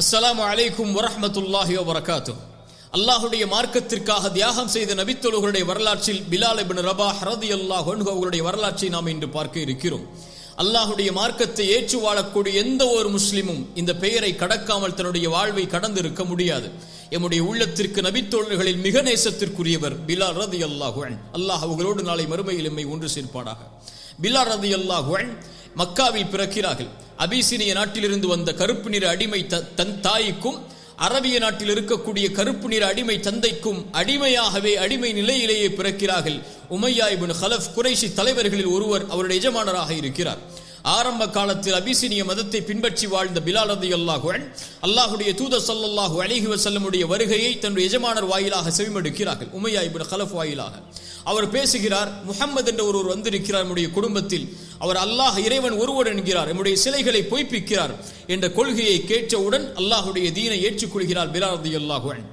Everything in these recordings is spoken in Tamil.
அஸ்ஸலாமு அலைக்கும் வரஹ்மத்துல்லாஹி வபரகாத்துஹ். அல்லாஹ்வுடைய மார்க்கத்திற்காக தியாகம் செய்த நபித்தோழர்களுடைய வரலாற்றில் பிலால் இப்னு ரபாஹ் ரலியல்லாஹு அன்ஹு அவர்களுடைய வரலாற்றை நாம் இன்று பார்க்க இருக்கிறோம். அல்லாஹ்வுடைய மார்க்கத்தை ஏற்று வாழக்கூடிய எந்த ஒரு முஸ்லிமும் இந்த பெயரை கடக்காமல் தன்னுடைய வாழ்வை கடந்து இருக்க முடியாது. எம்முடைய உள்ளத்திற்கு நபித்தோழர்களில் மிக நேசத்திற்குரியவர் பிலால் ரலியல்லாஹு அன்ஹு. அல்லாஹ் அவர்களோடு நாளை மறுமையில் எம்மை ஒன்று சேர்ப்பானாக. பிலால் ரலியல்லாஹு அன்ஹு மக்காவில் பிறக்கிறார்கள். அபிசீனிய நாட்டிலிருந்து வந்த கருப்பு நிற அடிமை தன் தாய்க்கும் அரபிய நாட்டில் இருக்கக்கூடிய கருப்பு நிற அடிமை தந்தைக்கும் அடிமையாகவே அடிமை நிலையிலேயே பிறக்கிறார்கள். உமையா இப்னு கலஃப் குறைஷி தலைவர்களில் ஒருவர் அவருடைய எஜமானராக இருக்கிறார். ஆரம்ப காலத்தில் அபிசீனிய மதத்தை பின்பற்றி வாழ்ந்த பிலால் ரலியல்லாஹு அன்ஹு அல்லாஹ்வுடைய தூதர் ஸல்லல்லாஹு அலைஹி வஸல்லமுடைய வருகையை தன்னுடைய எஜமானர் வாயிலாக செவிமடுக்கிறார்கள். உமையா இப்னு கலஃப் வாயிலாக அவர் பேசுகிறார். முஹம்மது என்ற ஒருவர் வந்திருக்கிறார் நம்முடைய குடும்பத்தில், அவர் அல்லாஹ் இறைவன் ஒருவர் என்கிறார், நம்முடைய சிலைகளை பொய்ப்பிக்கிறார் என்ற கொள்கையை கேட்டவுடன் அல்லாஹ்வுடைய தீனை ஏற்றுக்கொள்கிறார் பிலால் ரலியல்லாஹு அன்ஹு.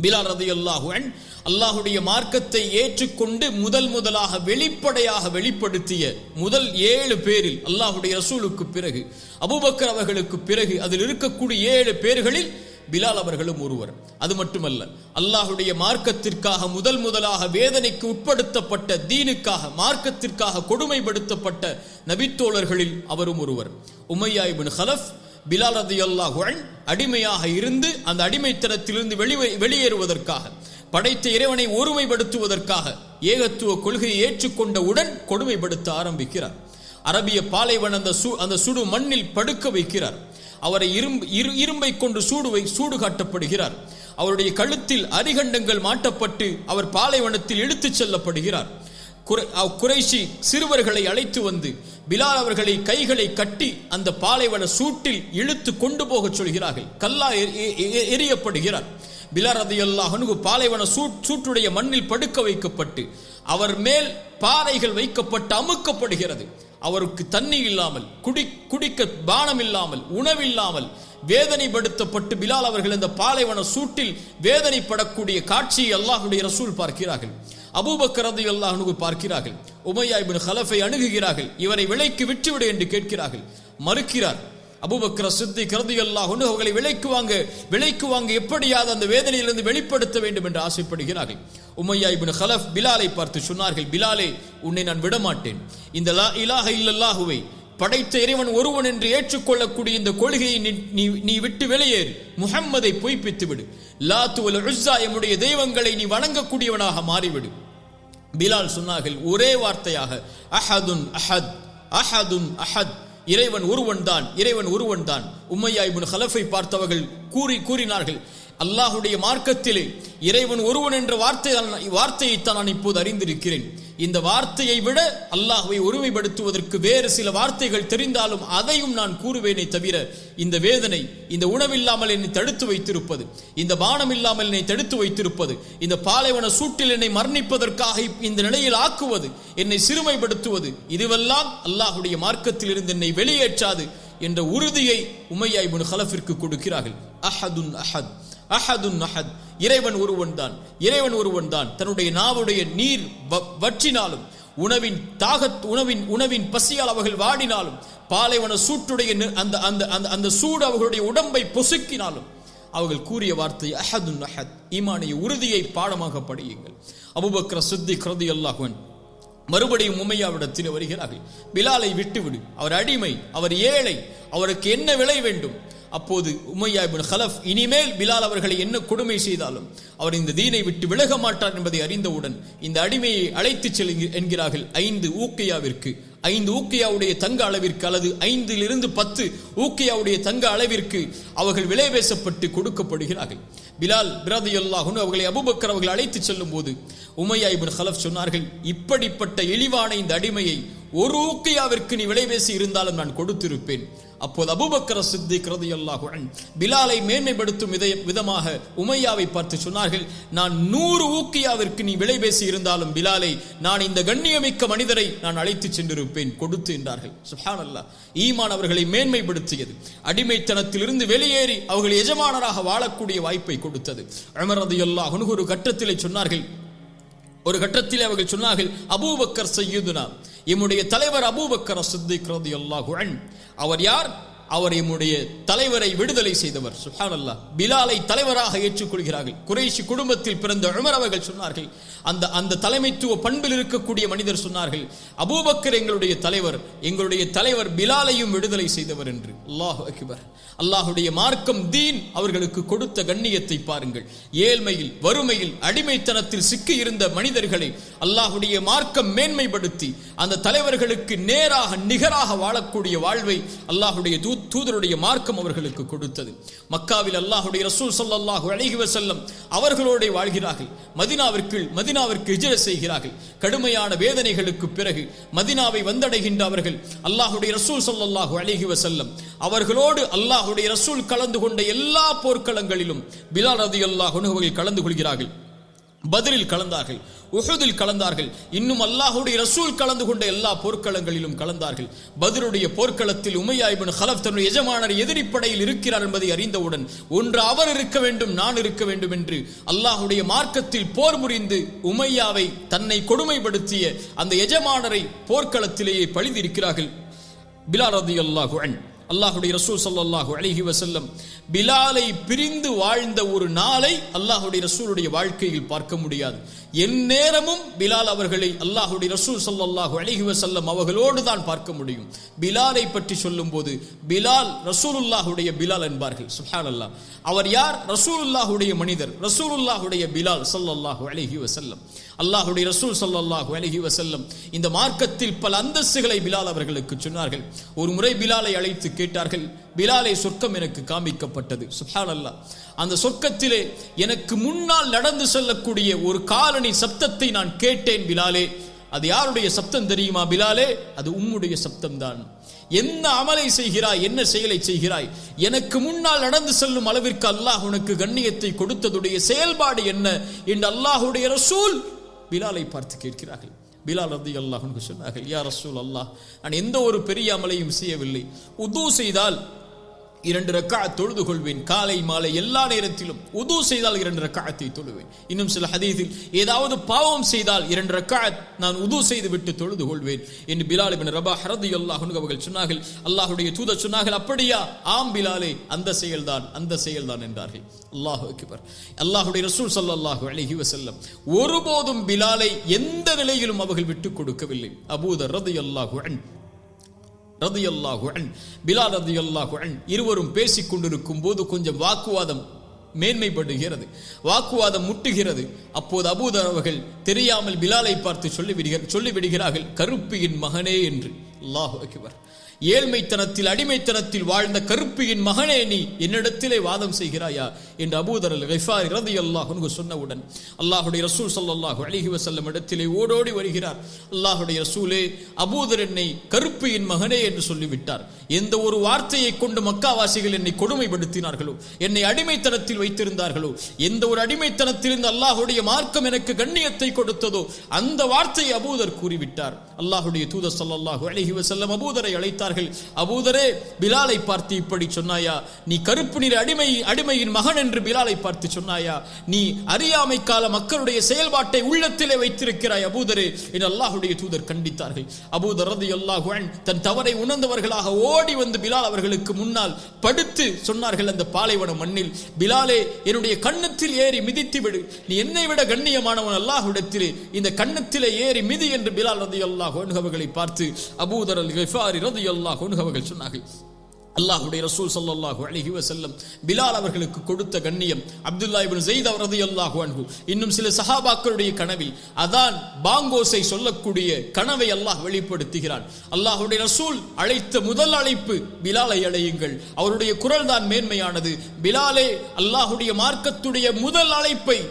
பிலால் ரலியல்லாஹு அன்ஹு அல்லாஹ்வுடைய மார்க்கத்தை ஏற்றுக்கொண்டு முதலாக வெளிப்படையாக வெளிப்படுத்திய முதல் 7 பேரில் அல்லாஹ்வுடைய ரசூலுக்கு பிறகு அபூபக்கர் அவர்களுக்கு பிறகு அதில் இருக்கக்கூடிய 7 பேர்களில் பிலால் அவர்களும் ஒருவர். அது மட்டுமல்ல, அல்லாஹ்வுடைய மார்க்கத்திற்காக முதலாக வேதனைக்கு உட்படுத்தப்பட்ட தீனுக்காக மார்க்கத்திற்காக கொடுமைப்படுத்தப்பட்ட நபித்தோழர்களில் அவரும் ஒருவர். உமையா இப்னு கலஃப் பிலால் ரலியல்லாஹு அன்ஹு அடிமையாக இருந்து அந்த அடிமைத்தனத்திலிருந்து வெளியேறுவதற்காக படைத்த இறைவனை ஒருமைப்படுத்துவதற்காக ஏகத்துவ கொள்கையை ஏற்றுக்கொண்டவுடன் கொடுமைப்படுத்த ஆரம்பிக்கிறார். அரபிய பாலைவன அந்த சுடு மண்ணில் படுக்க வைக்கிறார். அவரை இரும்பை கொண்டு சூடு காட்டப்படுகிறார். அவருடைய கழுத்தில் அரிகண்டங்கள் மாட்டப்பட்டு அவர் பாலைவனத்தில் இழுத்துச் செல்லப்படுகிறார். குறைஷி சிறுவர்களை அழைத்து வந்து பிலால் அவர்களை கைகளை கட்டி அந்த பாலைவன சூட்டில் இழுத்து கொண்டு போக சொல்கிறார்கள். கல்லா எரியப்படுகிறார். பிலால் ரலியல்லாஹு அன்ஹு பாலைவன சூட்டுடைய மண்ணில் படுக்க வைக்கப்பட்டு அவர் மேல் பாறைகள் வைக்கப்பட்டு அமுக்கப்படுகிறது. அவருக்கு தண்ணி இல்லாமல் குடிக்க பானம் இல்லாமல் உணவில்லாமல் வேதனைப்படுத்தப்பட்டு பிலால் அவர்கள் இந்த பாலைவன சூட்டில் வேதனைப்படக்கூடிய காட்சியை அல்லாஹ்வுடைய ரசூல் பார்க்கிறார்கள். அபூபக்கர் ரலியல்லாஹு அன்ஹு பார்க்கிறார்கள். உமையா இப்னு கலஃபை அணுகுகிறார்கள். இவரை விலைக்கு விற்றுவிடு என்று கேட்கிறார்கள். மறுக்கிறார். அபூபக்கர் சித்திக் ரலியல்லாஹு அன்ஹு அவர்களை விலைக்கு வாங்க எப்படியாவது அந்த வேதனையிலிருந்து வெளிப்படுத்த வேண்டும் என்று ஆசைப்படுகிறார்கள். உமையா இப்னு கலஃப் பிலாலை பார்த்து சொன்னார்கள், பிலாலே, உன்னை நான் விடமாட்டேன். இந்த லா இலாஹ இல்லல்லாஹுவை படைத்த இறைவன் ஒருவன் என்று ஏற்றுக்கொள்ளக்கூடிய இந்த கொள்கையை நீ விட்டு வெளியேறு. முஹம்மதை பொய்ப்பித்து விடு. லாத்து வல் உஸ்ஸா எம்முடைய தெய்வங்களை நீ வணங்கக்கூடியவனாக மாறிவிடு. பிலால் சொன்னார்கள் ஒரே வார்த்தையாக, அஹதுன் அஹத், அஹதுன் அஹத், இறைவன் ஒருவன் தான், இறைவன் ஒருவன் தான். உமையா இப்னு கலஃபை பார்த்தவர்கள் கூறினார்கள், அல்லாஹ்வுடைய மார்க்கத்திலே இறைவன் ஒருவன் என்ற வார்த்தையைத்தான் நான் இப்போது அறிந்திருக்கிறேன். இந்த வார்த்தையை விட அல்லாஹ்வை ஒருமைப்படுத்துவதற்கு வேறு சில வார்த்தைகள் தெரிந்தாலும் அதையும் நான் கூறுவேனே தவிர இந்த வேதனை, இந்த உணவில்லாமல் என்னை தடுத்து வைத்திருப்பது, இந்த பானம் இல்லாமல் என்னை தடுத்து வைத்திருப்பது, இந்த பாலைவன சூட்டில் என்னை மரணிப்பதற்காக இந்த நிலையில் ஆக்குவது, என்னை சிறுமைப்படுத்துவது, இதுவெல்லாம் அல்லாஹ்வுடைய மார்க்கத்தில் இருந்து என்னை வெளியேற்றாது என்ற உறுதியை உமையா இப்னு கலஃபிற்கு கொடுக்கிறார்கள். அஹதுன் அஹத், அஹதுன் அஹத், இறைவன் ஒருவன் தான், இறைவன் ஒருவன் தான். தன்னுடைய நாவுடைய நீர் வற்றினாலும் உணவின் பசியால் அவர்கள் வாடினாலும் பாலைவன சூட்டுடைய அந்த சூடு அவர்களுடைய உடம்பை பொசுக்கினாலும் அவர்கள் கூறிய வார்த்தை அஹதுன் அஹத். ஈமானிய உறுதியை பாடமாக படியுங்கள். அபூபக்கர் சித்திக் ரலியல்லாஹு அன்ஹு மறுபடியும் உமையாவிடத்தில் வருகிறார்கள். பிலாலை விட்டுவிடு, அவர் அடிமை, அவர் ஏழை, அவருக்கு என்ன விலை வேண்டும்? அப்போது உமையா இப்னு கலஃப் இனிமேல் பிலால் அவர்களை என்ன கொடுமை செய்தாலும் அவர் இந்த தீனை விட்டு விலக மாட்டார் என்பதை அறிந்தவுடன் இந்த அடிமையை அழைத்து செல் என்கிறார்கள் 5 ஊக்கியாவிற்கு, 5 ஊக்கியாவுடைய தங்க அளவிற்கு அல்லது 5 to 10 ஊக்கியாவுடைய தங்க அளவிற்கு அவர்கள் விலை பேசப்பட்டு கொடுக்கப்படுகிறார்கள். பிலால் ரலியல்லாஹு அன்ஹு அவர்களை அபூபக்கர் அவர்கள் அழைத்து செல்லும் போது உமையா இப்னு கலஃப் சொன்னார்கள், இப்படிப்பட்ட இழிவான இந்த அடிமையை 1 ஊக்கியாவிற்கு நீ விலை பேசி இருந்தாலும் நான் கொடுத்திருப்பேன். அப்போது அபூபக்கர் சித்திக் ரலியல்லாஹு அன்ஹு பிலாலை மேன்மைப்படுத்தும் விதமாக உமையாவை பார்த்து சொன்னார்கள், நான் 100 ஊக்கியாவிற்கு நீ விலை பேசி இருந்தாலும் பிலாலை, நான் இந்த கண்ணியமிக்க மனிதரை நான் அழைத்து சென்றிருப்பேன், கொடுத்து என்றார்கள். சுப்ஹானல்லாஹ். ஈமான் அவர்களை மேன்மைப்படுத்தியது. அடிமைத்தனத்திலிருந்து வெளியேறி அவர்கள் எஜமானராக வாழக்கூடிய வாய்ப்பை கொடுத்தது. உமர் ரலியல்லாஹு அன்ஹு ஒரு கட்டத்தில் அவர்கள் சொன்னார்கள், அபூபக்கர் சய்யிதுனா, எம்முடைய தலைவர் அபூபக்கர் சித்திக் ரலியல்லாஹு அன்ஹு. அவர் யார்? அவர் எம்முடைய தலைவரை விடுதலை செய்தவர். சுப்ஹானல்லாஹ். பிலாலை தலைவராக ஏற்றுக்கொள்கிறார்கள். குறைஷி குடும்பத்தில் பிறந்த உமர் அவர்கள் சொன்னார்கள், அந்த தலைமைத்துவ பண்பில் இருக்கக்கூடிய மனிதர் சொன்னார்கள், அபூபக்கர் எங்களுடைய தலைவர் பிலாலையும் விடுதலை செய்தவர் என்று. அல்லாஹு அக்பர். அல்லாஹுடைய மார்க்கம் தீன் அவர்களுக்கு கொடுத்த கண்ணியத்தை பாருங்கள். ஏழ்மையில், வறுமையில், அடிமைத்தனத்தில் சிக்கி இருந்த மனிதர்களை அல்லாஹுடைய மார்க்கம் மேன்மைப்படுத்தி அந்த தலைவர்களுக்கு நேராக நிகராக வாழக்கூடிய வாழ்வை அல்லாஹுடைய தூதருடைய மார்க்கம் அவர்களுக்கு கொடுத்தது. மக்காவில் அல்லாஹுடைய ரசூல் ஸல்லல்லாஹு அலைஹி வஸல்லம் அவர்களோடு வாழ்கிறார்கள். மதீனாவிற்கு ஹிஜ்ரத் செய்கிறார்கள். கடுமையான வேதனைகளுக்கு பிறகு மதீனாவை வந்தடைகின்ற அவர்கள் அல்லாஹுடைய ரசூல் ஸல்லல்லாஹு அலைஹி வஸல்லம் அவர்களோடு அல்லாஹுடைய ரசூல் கலந்து கொண்ட எல்லா போர்க்களங்களிலும் பிலால் ரலியல்லாஹு அன்ஹு அவர்கள் கலந்து கொள்கிறார்கள். பத்ரில் கலந்தார்கள், உஹுதில் கலந்தார்கள், இன்னும் அல்லாஹுடைய ரசூல் கலந்து கொண்ட எல்லா போர்க்களங்களிலும் கலந்தார்கள். பத்ருடைய போர்க்களத்தில் உமையா இப்னு கலஃப் தன்னுடைய எஜமானர் எதிரிப்படையில் இருக்கிறார் என்பதை அறிந்தவுடன் ஒன்று அவர் இருக்க வேண்டும், நான் இருக்க வேண்டும் என்று அல்லாஹுடைய மார்க்கத்தில் போர் புரிந்து உமையாவை தன்னை கொடுமைப்படுத்திய அந்த எஜமானரை போர்க்களத்திலேயே பழிதிருக்கிறார்கள். பிலால் ரலியல்லாஹு அன்ஹு. அல்லாஹுடைய ரசூல் ஸல்லல்லாஹு அலைஹி வஸல்லம் பிலாலை பிரிந்து வாழ்ந்த ஒரு நாளை அல்லாஹுடைய ரசூலுடைய வாழ்க்கையில் பார்க்க முடியாது. எந்நேரமும் பிலால் அவர்களை அல்லாஹுடைய ரசூல் ஸல்லல்லாஹு அலைஹி வஸல்லம் அவர்களோடு தான் பார்க்க முடியும். பிலாலை பற்றி சொல்லும் போது பிலால் ரசூலுல்லாஹுடைய பிலால் என்பார்கள். சுப்ஹானல்லாஹ். அவர் யார்? ரசூலுல்லாஹுடைய மனிதர், ரசூலுல்லாஹுடைய பிலால் ஸல்லல்லாஹு அலைஹி வஸல்லம். அல்லாஹுடைய ரசூல் ஸல்லல்லாஹு அலைஹி வஸல்லம் இந்த மார்க்கத்தில் பல அந்தஸ்துகளை பிலால் அவர்களுக்கு சொன்னார்கள். ஒரு முறை பிலாலை அழைத்து கேட்டார்கள், பிலாலை, சொர்க்கம் எனக்கு காமிக்கப்பட்டது. சுப்ஹானல்லாஹ். அந்த சொர்க்கத்திலே எனக்கு முன்னால் நடந்து செல்லக்கூடிய ஒரு காலணி சப்தத்தை நான் கேட்டேன் பிலாலே. அது யாருடைய சப்தம் தெரியுமா பிலாலே? அது உம்முடைய சப்தம்தான். என்ன அமலை செய்கிறாய், என்ன செயலை செய்கிறாய், எனக்கு முன்னால் நடந்து செல்லும் அளவிற்கு அல்லாஹ் உனக்கு கண்ணியத்தை கொடுத்ததுடைய செயல்பாடு என்ன என்று அல்லாஹுடைய ரசூல் பிலாலை பார்த்து கேட்கிறார்கள். பிலால் ரலியல்லாஹு அன்ஹு சொன்னார்கள், யா ரசூல் அல்லாஹ், நான் எந்த ஒரு பெரிய அமலையும் செய்யவில்லை. உது செய்தால் 2 ரக்அத் தொழுது கொள்வேன். காலை மாலை எல்லா நேரத்திலும் உது செய்தால் 2 ரக்அத்தை தொழுவேன். இன்னும் சில ஹதீஸில் ஏதாவது பாவம் செய்தால் 2 ரக்அத் நான் உது செய்து விட்டு தொழுது கொள்வேன் என்று பிலால் இப்னு ரபாஹ் ரலியல்லாஹு அன்ஹு அவர்கள் சொன்னார்கள். அல்லாஹ்வுடைய தூதர் சொன்னார்கள், அப்படியா? ஆம் பிலாலே, அந்த செயல்தான் என்றார்கள். அல்லாஹு அக்பர். அல்லாஹ்வுடைய ரசூல் ஸல்லல்லாஹு அலைஹி வஸல்லம் ஒருபோதும் பிலாலை எந்த நிலையிலும் அவர்கள் விட்டுக் கொடுக்கவில்லை. அபூதர் ரலியல்லாஹு அன்ஹு பிலால் ரலியல்லாஹு அன்ஹு இருவரும் பேசிக் கொண்டிருக்கும் போது கொஞ்சம் வாக்குவாதம் மேன்மைப்படுகிறது, வாக்குவாதம் முட்டுகிறது. அப்போது அபூதர் அவர்கள் தெரியாமல் பிலாலை பார்த்து சொல்லிவிடுகிறார்கள், கருப்பியின் மகனே என்று. அல்லாஹு அக்பர். ஏழ்மைத்தனத்தில், அடிமைத்தனத்தில் வாழ்ந்த கருப்பியின் மகனே, நீ என்னிடத்திலே வாதம் செய்கிறாயா என்று அபூதர் அல்-கிஃபாரி ரலியல்லாஹு அன்ஹு சொன்னவுடன் அல்லாஹுடைய ரசூல் ஸல்லல்லாஹு அலைஹி வஸல்லம் இடத்திலே ஓடோடி வருகிறார். அல்லாஹுடைய ரசூலே, அபூதர் என்னை கருப்பியின் மகனே என்று சொல்லிவிட்டார். எந்த ஒரு வார்த்தையை கொண்டு மக்காவாசிகள் என்னை கொடுமைப்படுத்தினார்களோ, என்னை அடிமைத்தனத்தில் வைத்திருந்தார்களோ, எந்த ஒரு அடிமைத்தனத்திலிருந்து அல்லாஹுடைய மார்க்கம் எனக்கு கண்ணியத்தை கொடுத்ததோ அந்த வார்த்தையை அபூதர் கூறிவிட்டார். அல்லாஹுடைய தூதர் ஸல்லல்லாஹு அலைஹி வஸல்லம் அபூதரை அழைத்தார்கள். அபூதரே, பிலாலை பார்த்து இப்படி சொன்னாயா? நீ கருப்பு நிற அடிமையின் மகன் என்று பிலாலை பார்த்து சொன்னாயா? நீ அறியாமை கால மக்களுடைய செயல்பாட்டை உள்ளத்திலே வைத்திருக்கிறாய் அபூதரே என்று அல்லாஹுடைய தூதர் கண்டித்தார்கள். அபூதர் ரலியல்லாஹு அன்ஹு தன் தவறை உணர்ந்தவர்களாக ஓடி வந்து பிலால் அவர்களுக்கு முன்னால் படுத்து சொன்னார்கள், அந்த பாலைவன மண்ணில், பிலாலே, என்னுடைய கன்னத்தில் ஏறி மிதித்து விடு. நீ என்னை விட கண்ணியமானவன் அல்லாஹ்விடத்திலே, இந்த கன்னத்திலே ஏறி மிதி என்று பிலால் ரலியல்லாஹு அன்ஹு அவர்களை பார்த்து அபூதர் அல்-கிஃபாரி ரலியல்லாஹு அன்ஹு அவர்கள் சொன்னார்கள். அல்லாஹ்வுடைய ரசூல் ஸல்லல்லாஹு அலைஹி வஸல்லம் பிலால் அவர்களுக்கு கொடுத்த கண்ணியம், அப்துல்லாஹ் இப்னு ஸைத் ரலியல்லாஹு அன்ஹு இன்னும் சில சஹாபாக்களுடைய கனவில் அதான் பாங்கோசை சொல்லக்கூடிய கனவை அல்லாஹ் வெளிப்படுத்துகிறான். அல்லாஹ்வுடைய ரசூல் அழைத்த முதல் அழைப்பு, பிலாலை அழையுங்கள், அவருடைய குரல் தான் மேன்மையானது. பிலாலே, அல்லாஹ்வுடைய மார்க்கத்துடைய முதல் அழைப்பை,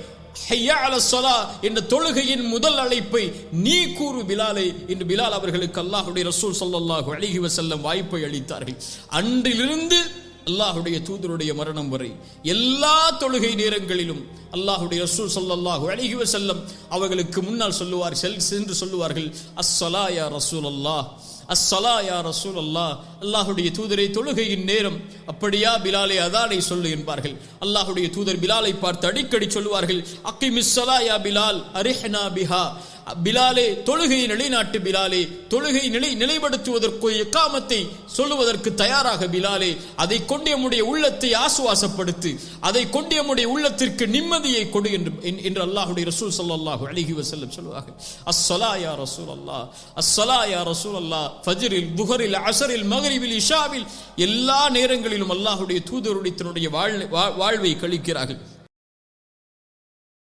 ஹய்யா அலஸ் ஸலா என்ற தொழுகையின் முதல் அழைப்பை நீ கூறு பிலாலே என்று பிலால் அவர்களுக்கு அல்லாஹ்வுடைய ரசூல் ஸல்லல்லாஹு அலைஹி வஸல்லம் வாய்ப்பை அளித்தார்கள். அன்றிலிருந்து அல்லாஹ்வுடைய தூதருடைய மரணம் வரை எல்லா தொழுகை நேரங்களிலும் அல்லாஹ்வுடைய ரசூல் ஸல்லல்லாஹு அலைஹி வஸல்லம் அவர்களுக்கு முன்னால் சென்று சொல்லுவார்கள், அஸ்ஸலா யா ரசூலல்லாஹ், அஸ்ஸலா யா ரசூலல்லாஹ். அல்லாஹ்வுடைய தூதரை, தொழுகையின் நேரம். அப்படியா பிலாலே, அதானை சொல்லு என்பார்கள். அல்லாஹ்வுடைய தூதர் பிலாலை பார்த்து அடிக்கடி சொல்லுவார்கள், அக்கிமிஸ் ஸலா யா பிலால், அரிஹ்னா பிஹா. பிலாலே தொழுகையை நிலைநாட்டு, பிலாலே தொழுகை நிலைப்படுத்துவதற்கு இக்காமத்தை சொல்லுவதற்கு தயாராக பிலாலே, அதை கொண்டு நம்முடைய உள்ளத்தை ஆசுவாசப்படுத்து, அதை கொண்டு நம்முடைய உள்ளத்திற்கு நிம்மதியை கொடு என்று அல்லாஹ்வுடைய ரசூல் ஸல்லல்லாஹு அலைஹி வஸல்லம் சொல்வார்கள். அஸ்ஸலா யா ரசூலல்லாஹ், அஸ்ஸலா யா ரசூலல்லாஹ், ஃபஜ்ரில், துஹரில், அஸரில், மக்ரிபில், இஷாவில் எல்லா நேரங்களிலும் அல்லாஹ்வுடைய தூதருடைய வாழ்வை கழிக்கிறார்கள்.